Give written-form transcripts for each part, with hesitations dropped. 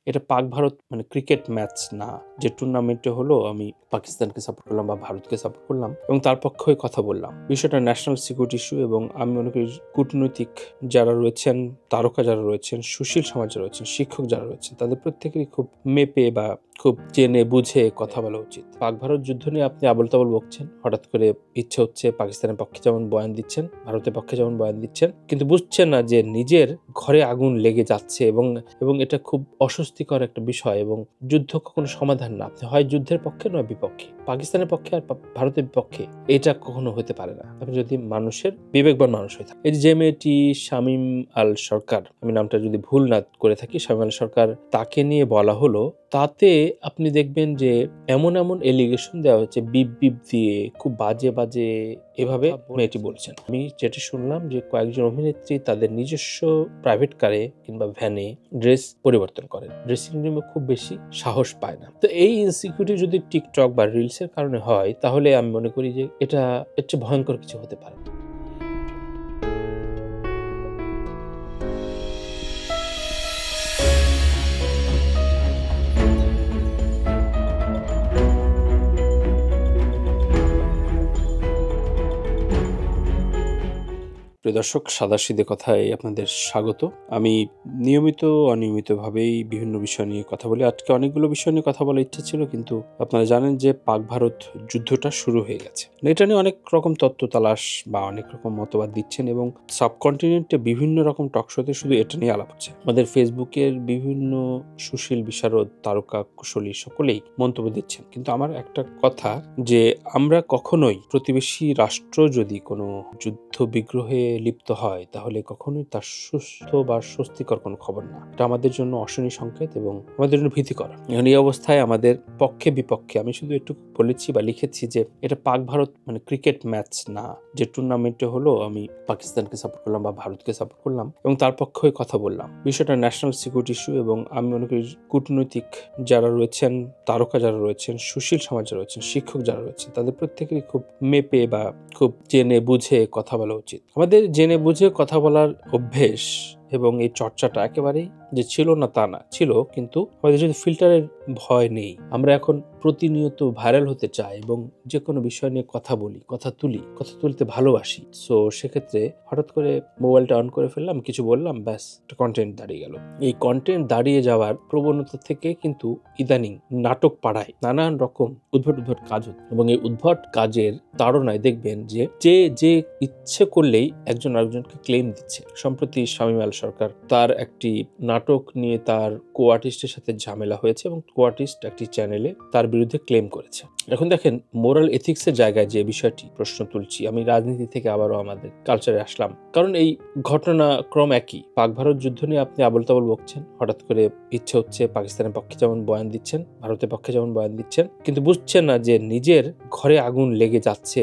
এটা পাক Bharat cricket match না, যে টুর্নামেন্টে হলো আমি পাকিস্তানকে সাপোর্ট করলাম বা ভারতকে সাপোর্ট করলাম এবং তার পক্ষে কথা বললাম। বিষয়টা ন্যাশনাল সিকিউরিটি ইস্যু এবং আমি মনে করি কূটনৈতিক যারা রয়েছেন, তারকা যারা রয়েছেন, সুশীল সমাজ যারা রয়েছেন, শিক্ষক যারা রয়েছেন, তাদের প্রত্যেকেরই খুব মেপে বা খুব জেনে বুঝে কথা বলা উচিত। পাক ভারত যুদ্ধ নিয়ে আপনি আবল তাবল বকছেন, হঠাৎ করে ইচ্ছে হচ্ছে পাকিস্তানের পক্ষে যেমন বয়ান দিচ্ছেন, ভারতের পক্ষে যেমন বয়ান দিচ্ছেন, কিন্তু বুঝছেন না যে নিজের ঘরে আগুন লেগে যাচ্ছে এবং এটা খুব অস্বস্তিকর একটা বিষয় এবং যুদ্ধ কখনো সমাধান না। আপনি হয় যুদ্ধের পক্ষে নয় বিপক্ষে, পাকিস্তানের পক্ষে আর ভারতের বিপক্ষে এটা কখনো হতে পারে না। আপনি যদি মানুষের বিবেকবান মানুষ হয়ে থাকেন। এই যে মেয়েটি শামীম আল সরকার, আমি নামটা যদি ভুল না করে থাকি, শামীম আল সরকার, তাকে নিয়ে বলা হলো, তাতে আপনি দেখবেন যে এমন এলিগেশন দেওয়া হচ্ছে বিপ বিপ দিয়ে, খুব বাজে বাজে এভাবে মেয়েটি বলছেন। আমি যেটা শুনলাম যে কয়েকজন অভিনেত্রী তাদের নিজস্ব প্রাইভেট কারে কিংবা ভ্যানে ড্রেস পরিবর্তন করেন, ড্রেসিং রুমে খুব বেশি সাহস পায় না। তো এই ইনসিকিউরিটি যদি টিকটক বা রিলসের কারণে হয়, তাহলে আমি মনে করি যে এটা এর চেয়ে ভয়ঙ্কর কিছু হতে পারে। প্রিয় দর্শক, সাদাসিধে কথায় আপনাদের স্বাগত। আমি নিয়মিত অনিয়মিতভাবেই বিভিন্ন বিষয় নিয়ে কথা বলি। আজকে অনেকগুলো বিষয় নিয়ে কথা বলার ইচ্ছা ছিল, কিন্তু আপনারা জানেন যে পাক ভারত যুদ্ধটা শুরু হয়ে গেছে। এটা নিয়ে অনেক রকম তত্ত্ব তালাশ বা অনেক রকম মতবাদ দিচ্ছেন এবং সাবকন্টিনেন্টে বিভিন্ন রকম টকশোতে শুধু এটা নিয়ে আলাপ হচ্ছে। আমাদের ফেসবুকের বিভিন্ন সুশীল বিশারদ, তারকা, কুশলী সকলেই মন্তব্য দিচ্ছেন। কিন্তু আমার একটা কথা, যে আমরা কখনোই প্রতিবেশী রাষ্ট্র যদি কোনো যুদ্ধ বিগ্রহে লিপ্ত হয়, তাহলে কখনোই তার সুস্থ বা স্বস্তিকর কোনো খবর না। এটা আমাদের জন্য অশনি সংকেত এবং আমাদের জন্য ভীতিকর। এখন এই অবস্থায় আমাদের পক্ষে বিপক্ষে, আমি শুধু একটু বলেছি বা লিখেছি যে এটা পাক ভারত ক্রিকেট ম্যাচ না, যে টুর্নামেন্টে হলো আমি পাকিস্তানকে সাপোর্ট করলাম বা ভারতকে সাপোর্ট করলাম এবং তার পক্ষে কথা বললাম। বিষয়টা ন্যাশনাল সিকিউরিটি ইস্যু এবং আমি মনে করি কূটনৈতিক যারা রয়েছেন, তারকা যারা রয়েছেন, সুশীল সমাজ যারা রয়েছেন, শিক্ষক যারা রয়েছেন, তাদের প্রত্যেকেরই খুব মেপে বা খুব জেনে বুঝে কথা বলা উচিত। আমাদের জেনে বুঝে কথা বলার অভ্যেস এবং এই চর্চাটা একেবারেই যে ছিল না তা না, ছিল, কিন্তু আমাদের যদি ফিল্টারের ভয় নেই, আমরা এখন প্রতিনিয়ত ভাইরাল হতে চাই এবং যে কোনো বিষয় নিয়ে কথা বলি, কথা তুলতে ভালোবাসি। সো সেক্ষেত্রে হঠাৎ করে মোবাইলটা অন করে ফেললাম, কিছু বললাম, ব্যাস একটা কন্টেন্ট দাঁড়িয়ে গেল। এই কন্টেন্ট দাঁড়িয়ে যাওয়ার প্রবণতা থেকে কিন্তু ইদানিং নাটক পাড়ায় নানান রকম উদ্ভট কাজ হচ্ছে এবং এই উদ্ভট কাজের তাড়নায় দেখবেন যে ইচ্ছে করলেই একজন আরেকজনকে ক্লেম দিচ্ছে। সম্প্রতি শামীম আল সরকার, তার একটি নাটক নিয়ে তার কো আর্টিস্টের সাথে ঝামেলা হয়েছে এবং কো আর্টিস্ট একটি চ্যানেলে তার বিরুদ্ধে ক্লেম করেছে। এখন দেখেন, মোরাল এথিক্সের জায়গায় যে বিষয়টি প্রশ্ন তুলছি, আমি রাজনীতি থেকে আবারও আমাদের কালচারে আসলাম, কারণ এই ঘটনাক্রম একই। পাক ভারত যুদ্ধ নিয়ে আপনি আবল তাবল বকছেন, হঠাৎ করে ইচ্ছে হচ্ছে পাকিস্তানের পক্ষে যেমন বয়ান দিচ্ছেন, ভারতের পক্ষে যেমন বয়ান দিচ্ছেন, কিন্তু বুঝছেন না যে নিজের ঘরে আগুন লেগে যাচ্ছে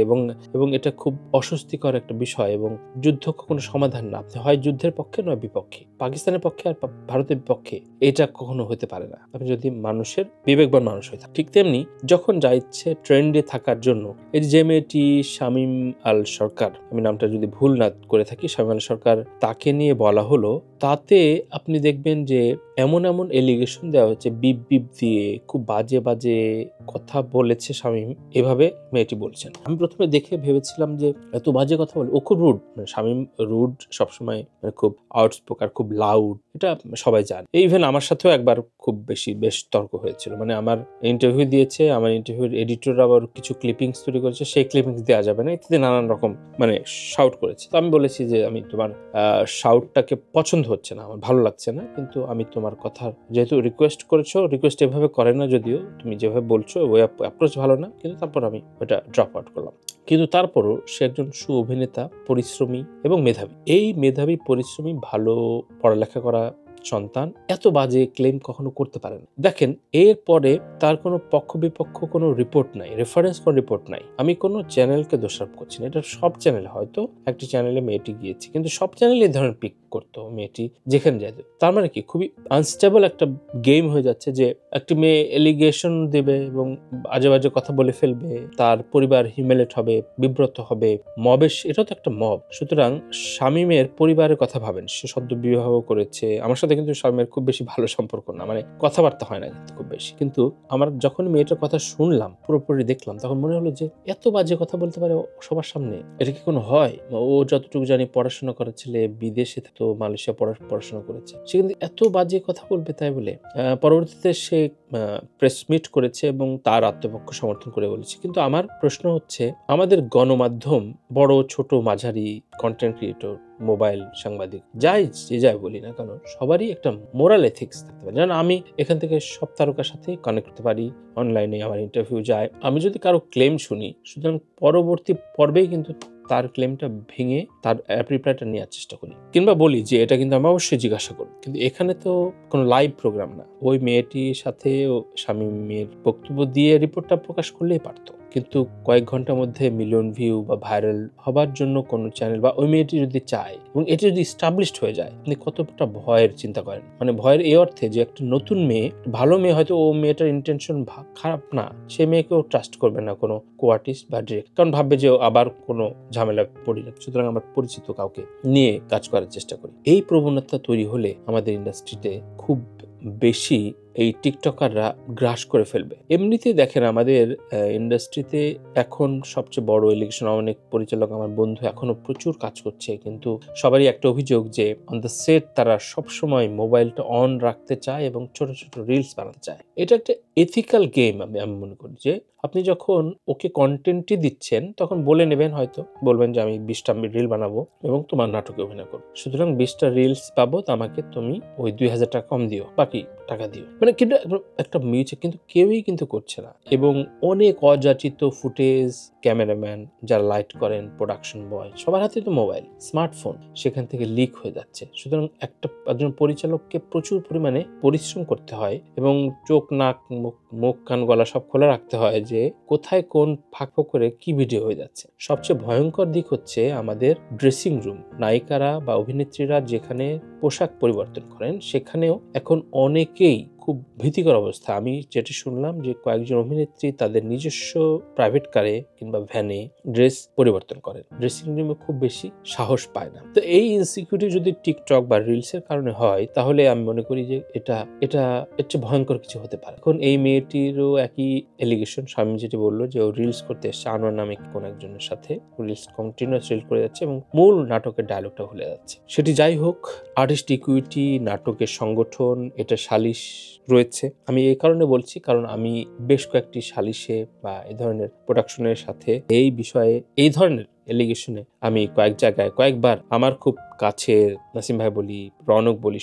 এবং এটা খুব অস্বস্তিকর একটা বিষয় এবং যুদ্ধ কখনো সমাধান না। আপনি হয় যুদ্ধের পক্ষে নয় বিপক্ষে, পাকিস্তানের পক্ষে আর ভারতের বিপক্ষে এটা কখনো হতে পারে না। আপনি যদি মানুষের বিবেকবান মানুষ হয়ে থাকেন। ঠিক তেমনি যখন যা ইচ্ছে ট্রেন্ডে থাকার জন্য, এই যে মেয়েটি শামীম আল সরকার, আমি নামটা যদি ভুল না করে থাকি, শামীম আল সরকার, তাকে নিয়ে বলা হলো, তাতে আপনি দেখবেন যে এমন এলিগেশন দেওয়া হচ্ছে বিপ বিপ দিয়ে, খুব বাজে বাজে কথা বলেছে শামীম, এভাবে মেয়েটি বলছেন। আমি প্রথমে দেখে ভেবেছিলাম যে এত বাজে কথা বলে, ও খুব রুড। শামীম রুড সবসময়, খুব আউটস্পোকার, খুব লাউড, এটা সবাই জানে। ইভেন আমার সাথেও একবার খুব বেশ তর্ক হয়েছিল। আমার ইন্টারভিউ দিয়েছে, আমার ইন্টারভিউর এডিটর আবার কিছু ক্লিপিংস তৈরি করেছে, সেই ক্লিপিংস দেওয়া যাবে না, ইত্যাদি নানান রকম শাউট করেছে। তো আমি বলেছি যে আমি তোমার শাউটটাকে পছন্দ হচ্ছে না, আমার ভালো লাগছে না, কিন্তু আমি তোমার কথা যেহেতু রিকোয়েস্ট করেছো, রিকোয়েস্ট এভাবে করে না, যদিও তুমি যেভাবে বলছো ওই অ্যাপ্রোচ ভালো না, কিন্তু তারপর আমি ওটা ড্রপ আউট করলাম। কিন্তু তারপরও সে একজন অভিনেতা, পরিশ্রমী এবং মেধাবী। এই মেধাবী, পরিশ্রমী, ভালো পড়ালেখা করা সন্তান এত বাজে ক্লেম কখনো করতে পারে না। দেখেন, এরপরে তার কোনো পক্ষ বিপক্ষ কোনো রিপোর্ট নাই, রেফারেন্স কোনো রিপোর্ট নাই। আমি কোনো চ্যানেলকে দোষারোপ করছি না, এটা সব চ্যানেলে, হয়তো একটি চ্যানেলে মেয়েটি গিয়েছে, কিন্তু সব চ্যানেলে এই ধরনের পিক করতো মেয়েটি যেখানে যায়। তার মানে কি, খুবই আনস্টেবল একটা গেম হয়ে যাচ্ছে যে একটি মেয়ে এলিগেশন দেবে এবং আজে বাজে কথা বলে ফেলবে, তার পরিবার হিউমিলেট হবে, বিব্রত হবে, এটা তো একটা মব। সুতরাং শামীমের পরিবারের কথা ভাবেন, সে সদ্য বিবাহ করেছে, আমার সাথে সাথে কিন্তু শামীমের খুব বেশি ভালো সম্পর্ক না, মানে কথাবার্তা হয় না কিন্তু খুব বেশি। কিন্তু আমার যখন মেয়েটার কথা শুনলাম, পুরোপুরি দেখলাম, তখন মনে হলো যে এত বাজে কথা বলতে পারে সবার সামনে, এটা কি কোনো হয়? ও যতটুকু জানি পড়াশোনা করার ছেলে, বিদেশে তো মালয়েশিয়া পড়াশোনা করেছে, সে কিন্তু এত বাজে কথা বলবে তাই বলে? পরবর্তীতে সে প্রেস মিট করেছে এবং তার আত্মপক্ষ সমর্থন করে বলেছে। কিন্তু আমার প্রশ্ন হচ্ছে, আমাদের গণমাধ্যম, বড় ছোট মাঝারি কন্টেন্ট ক্রিয়েটর, মোবাইল সাংবাদিক, যে যাই বলি না কেন, সবারই একটা মোরাল এথিক্স থাকতে পারে। যেন আমি এখান থেকে সব তারকার সাথে কানেক্ট করতে পারি, অনলাইনে আমার ইন্টারভিউ যায়, আমি যদি কারো ক্লেম শুনি, সুতরাং পরবর্তী পর্বেই কিন্তু তার ক্লেমটা ভেঙে তার রিপ্লাইটা নেওয়ার চেষ্টা করি, কিংবা বলি যে এটা কিন্তু আমি অবশ্যই জিজ্ঞাসা করি। কিন্তু এখানে তো কোনো লাইভ প্রোগ্রাম না, ওই মেয়েটির সাথে শামীমের বক্তব্য দিয়ে রিপোর্টটা প্রকাশ করলেই পারতো। কিন্তু কয়েক ঘন্টার মধ্যে মিলিয়ন ভিউ বা ভাইরাল হবার জন্য কোনো চ্যানেল বা ওই মেয়েটি যদি চায় এবং এটি যদি এস্টাবলিশড হয়ে যায়, আপনি কতটা ভয়ের চিন্তা করেন? মানে ভয়ের এই অর্থে যে একটা নতুন মেয়ে, ভালো মেয়ে, হয়তো ও মেয়েটার ইন্টেনশন খারাপ না, সে মেয়েকেও ট্রাস্ট করবে না কোনো কোয়ার্টিস্ট বা ডিরেক্ট, কারণ ভাববে যে আবার কোনো ঝামেলা পড়ি না, সুতরাং আমরা পরিচিত কাউকে নিয়ে কাজ করার চেষ্টা করি। এই প্রবণতা তৈরি হলে আমাদের ইন্ডাস্ট্রিতে খুব বেশি এই টিকটকাররা গ্রাস করে ফেলবে। এমনিতেই দেখেন আমাদের ইন্ডাস্ট্রিতে এখন সবচেয়ে বড় এলিগেশন, অনেক পরিচালক আমার বন্ধু এখনো প্রচুর কাজ করছে, কিন্তু সবারই একটা অভিযোগ যে অন দ্য সেট তারা সবসময় মোবাইলটা অন রাখতে চায় এবং ছোট ছোট রিলস বানাতে চায়। এটা একটা এথিক্যাল গেম আমি মনে করি, যে আপনি যখন ওকে কন্টেন্টই দিচ্ছেন তখন বলে নেবেন, হয়তো বলবেন যে আমি 20টা রিল বানাবো এবং তোমার নাটকে অভিনয় করবো, সুতরাং 20টা রিলস বাবদ আমাকে তুমি ওই 2000 টাকা কম দিও, বাকি টাকা দিও। মানে কিন্তু একটা মিউজিক কিন্তু কেউই কিন্তু করছে না, এবং অনেক অযাচিত ফুটেজ, ক্যামেরাম্যান যারা লাইট করেন, প্রোডাকশন বয়, সবার হাতে তো মোবাইল, স্মার্টফোন, সেখান থেকে লিক হয়ে যাচ্ছে। সুতরাং একজন পরিচালককে প্রচুর পরিমাণে পরিশ্রম করতে হয় এবং চোখ, নাক, মুখ, কান, গলা সব খোলা রাখতে হয় যে কোথায় কোন ফাঁক করে কি ভিডিও হয়ে যাচ্ছে। সবচেয়ে ভয়ঙ্কর দিক হচ্ছে আমাদের ড্রেসিং রুম, নায়িকারা বা অভিনেত্রীরা যেখানে পোশাক পরিবর্তন করেন, সেখানেও এখন অনেকেই খুব ভীতিকর অবস্থা। আমি যেটা শুনলাম যে কয়েকজন অভিনেত্রী তাদের নিজস্ব প্রাইভেট কারে কিংবা ভ্যানে ড্রেস পরিবর্তন করেন, ড্রেসিং রুমে খুব বেশি সাহস পায় না। তো এই ইনসিকিউরিটি যদি টিকটক বা রিলসের কারণে হয়, তাহলে আমি মনে করি যে এটা এর চেয়ে ভয়ঙ্কর কিছু হতে পারে। এখন এই মেয়েটিরও একই এলিগেশন, স্বামী যেটি বললো যে ও রিলস করতে এসছে আনোয়ার নামে কোন একজনের সাথে, রিলস কন্টিনিউয়াস রিল করে যাচ্ছে এবং মূল নাটকের ডায়লগটা ভুলে যাচ্ছে। সেটি যাই হোক, আর্টিস্ট ইকুইটি, নাটকের সংগঠন, এটা সালিশ রয়েছে। আমি এই কারণে বলছি, কারণ আমি বেশ কয়েকটি সালিশে বা এই ধরনের প্রোডাকশনের সাথে এই বিষয়ে, এই ধরনের এলিগেশনে আমি কয়েক জায়গায় কয়েকবার আমার খুব কাছের নাসিম ভাই বলি, রনক বলি,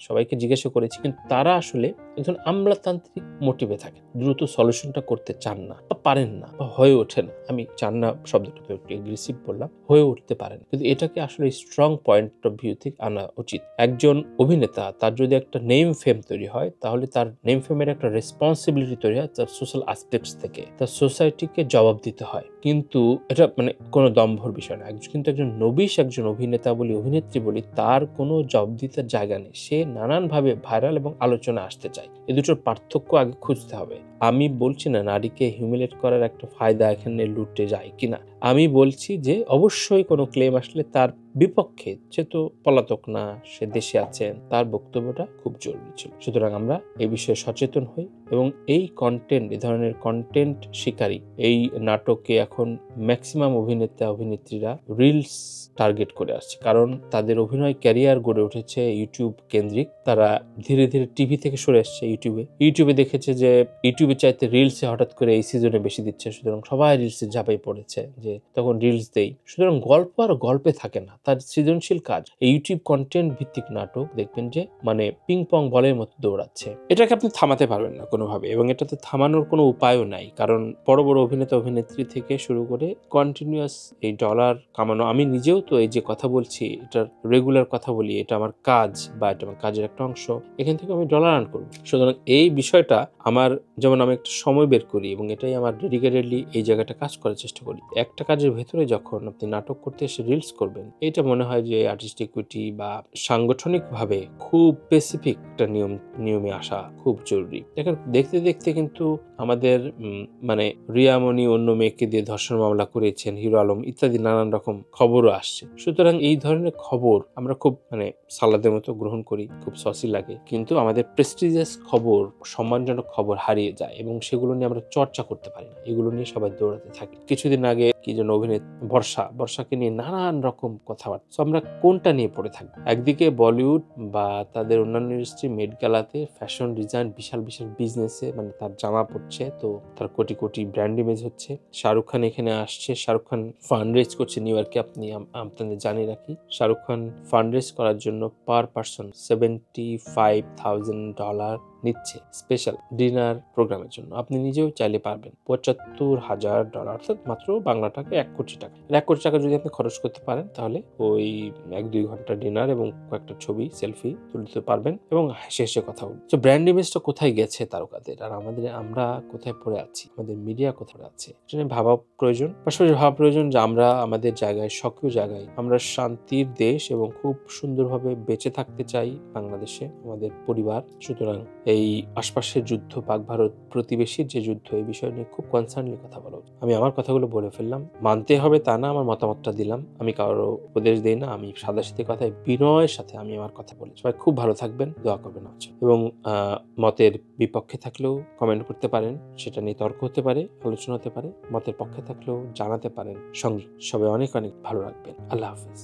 সবাইকে জিজ্ঞাসা করেছি, কিন্তু তারা আসলে একজন আমলাতান্ত্রিক মোটিভে থাকে, দ্রুত সলিউশনটা করতে চান না বা পারেন না বা হয়ে ওঠে না। আমি চান না শব্দটা একটু এগ্রেসিভ বললাম, হয়ে উঠতে পারেন, কিন্তু এটাকে আসলে স্ট্রং পয়েন্ট অফ ভিউ থেকে আনা উচিত। একজন অভিনেতা, তার যদি একটা নেম ফেম তৈরি হয়, তাহলে তার নেম ফেমের একটা রেসপন্সিবিলিটি তৈরি হয় তার সোশ্যাল অ্যাসপেক্টস থেকে, তার সোসাইটিকে জবাব দিতে হয়। কিন্তু এটা মানে কোনো দম্ভর বিষয় না, কিন্তু একজন নবিশ, একজন অভিনেতা বলি, অভিনেত্রী বলি, তার কোনো জবাবদিহিতার জায়গা নেই, সে নানানভাবে ভাইরাল এবং আলোচনা আসতে চায়। এই দুটোর পার্থক্য আগে খুঁজতে হবে। আমি বলছি না নারীকে হিউমিলেট করার একটা ফায়দা এখানে লুটে যায় কিনা, আমি বলছি যে অবশ্যই কোনো ক্লেম আসলে তার বিপক্ষে, সে তো পলাতক না, সে দেশে আছেন, তার বক্তব্যটা খুব জরুরি ছিল। সুতরাং আমরা এই বিষয়ে সচেতন হই এবং এই কন্টেন্ট, এই ধরনের কন্টেন্ট শিকারী, এই নাটকে এখন ম্যাক্সিমাম অভিনেতা অভিনেত্রীরা রিলস টার্গেট করে আসছে, কারণ তাদের অভিনয় ক্যারিয়ার গড়ে উঠেছে ইউটিউব কেন্দ্রিক। তারা ধীরে ধীরে টিভি থেকে সরে আসছে ইউটিউবে দেখেছে যে ইউটিউবে চাইতে রিলসে হঠাৎ করে এই সিজনে বেশি দিচ্ছে, সুতরাং সবাই রিলসে ঝাঁপাই পড়েছে যে তখন রিলস দেই। সুতরাং গল্প আর গল্পে থাকে না, তার সৃজনশীল কাজ। এই ইউটিউব কন্টেন্ট ভিত্তিক নাটক দেখবেন যে মানে পিং পং বলের মতো দৌড়াচ্ছে, এটাকে আপনি থামাতে পারবেন না কোনোভাবে, এবং এটাতে থামানোর কোনো উপায়ও নাই, কারণ বড় বড় অভিনেতা অভিনেত্রী থেকে শুরু করে কন্টিনিউয়াস এই ডলার কামানো। আমি নিজেও তো এই যে কথা বলছি, এটার রেগুলার কথা বলি, এটা আমার কাজ বা এটা আমার কাজের একটা অংশ, এখান থেকে আমি ডলার আর্ন করবো। সুতরাং এই বিষয়টা আমার, যেমন আমি একটা সময় বের করি এবং এটাই আমার ডেডিকেটেডলি এই জায়গাটা কাজ করার চেষ্টা করি, একটা একটা কাজের ভেতরে যখন আপনি নাটক করতে এসে রিলস করবেন, এটা মনে হয় যে আর্টিস্ট ইকুইটি বা সাংগঠনিকভাবে খুব স্পেসিফিক একটা নিয়মে আসা খুব জরুরি। দেখেন দেখতে দেখতে কিন্তু আমাদের মানে রিয়ামণি অন্য মেয়েকে দিয়ে ধর্ষণ মামলা করেছেন, হিরো আলম ইত্যাদি নানান রকম খবরও আসছে। সুতরাং এই ধরনের খবর আমরা খুব সালাদের মতো গ্রহণ করি, খুব সসি লাগে, কিন্তু আমাদের প্রেস্টিজিয়াস খবর, সম্মানজনক খবর হারিয়ে যায় এবং সেগুলো নিয়ে আমরা চর্চা করতে পারি না। এগুলো নিয়ে সবাই দৌড়াতে থাকি। কিছুদিন আগে কি যেন অভিনেত্রী বর্ষাকে নিয়ে নানান রকম কথাবার্তা। আমরা কোনটা নিয়ে পড়ে থাকবো? একদিকে বলিউড বা তাদের অন্যান্য ইন্ডাস্ট্রি মেড গালাতে ফ্যাশন ডিজাইন বিশাল বিজনেসে তার জামা পড়ছে, তো তার কোটি কোটি ব্র্যান্ড ইমেজ হচ্ছে। শাহরুখ খান এখানে আসছে, শাহরুখ খান ফান্ড রেজ করছে নিউ ইয়র্কে। আপনাদের জানিয়ে রাখি, শাহরুখ খান ফান্ড রেজ করার জন্য পার পার্সন $75,000 নিচ্ছে স্পেশাল ডিনার প্রোগ্রামের জন্য। আপনি নিজেও চাইলে পারবেন $75,000, অর্থাৎ মাত্র বাংলা টাকা 1 কোটি টাকা। 1 কোটি টাকা যদি আপনি খরচ করতে পারেন, তাহলে ওই 1-2 ঘন্টা ডিনার এবং কয়েকটা ছবি সেলফি তুলতে পারবেন এবং হেসে কথা বলবেন। তো ব্র্যান্ড ইমেজটা কোথায় গেছে তারকাদের, আর আমরা কোথায় পড়ে আছি, আমাদের মিডিয়া কোথায় আছে, সেটা ভাবা প্রয়োজন। পাশাপাশি ভাবা প্রয়োজন যে আমরা আমাদের জায়গায়, সক্রিয় জায়গায়, আমরা শান্তির দেশ এবং খুব সুন্দরভাবে বেঁচে থাকতে চাই বাংলাদেশে, আমাদের পরিবার। সুতরাং এই আশপাশের যুদ্ধ, পাক ভারত প্রতিবেশীর যে যুদ্ধ, এই বিষয় নিয়ে খুব কনসার্নলি কথা বলা। আমি আমার কথাগুলো বলে ফেললাম, মানতে হবে তা না, আমার মতামতটা দিলাম। আমি কারো উপদেশ দিই না, আমি সাদাসিধে কথায় বিনয়ের সাথে আমি আমার কথা বলি। সবাই খুব ভালো থাকবেন, দোয়া করবেন আমার জন্য। এবং মতের বিপক্ষে থাকলেও কমেন্ট করতে পারেন, সেটা নিয়ে তর্ক হতে পারে, আলোচনা হতে পারে। মতের পক্ষে থাকলেও জানাতে পারেন। সঙ্গে সবাই অনেক ভালো রাখবেন। আল্লাহ হাফেজ।